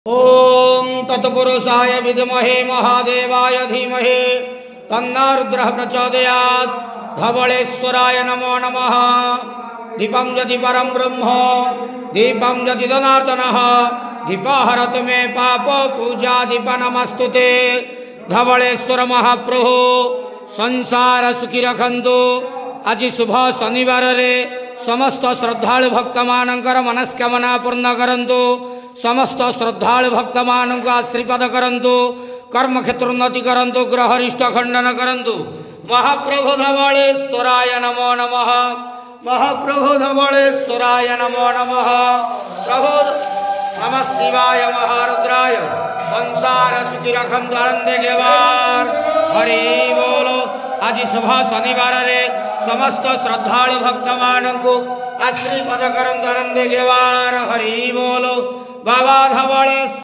ओम तत्पुरुषाय विद्महे महादेवाय धीमहि तन्नो रुद्रः प्रचोदयात्। धवलेश्वराय नमो नमः। दीपं यदि परं ब्रह्म दीपं यदि जनार्दनः दीपहरत मे पाप पूजा दीप नमस्तुते। धवलेश्वर महाप्रभु संसार सुखी रखंतु। आज शुभ शनिवार रे समस्त श्रद्धालु भक्त मानकर मनस्कामना पूर्ण करंतु। समस्त श्रद्धालु भक्त मान को आशीर्वाद करंतु। कर्म क्षेत्र उन्नति करंतु। ग्रह रिष्ट खंडन करंतु। महाप्रभु धवलेश्वराय नमो नमः। महाप्रभु धवलेश्वराय नमो नमः। प्रभु नमः शिवाय महारुद्राय संसार सुखी रखंतु आनंदे गेवार। हरि बोलो। आज शुभ शनिवार रे समस्त श्रद्धालु भक्त मान को आशीर्वाद करंतु आनंदे गेवार। हरि बोलो। बाबा धवलेश्वर।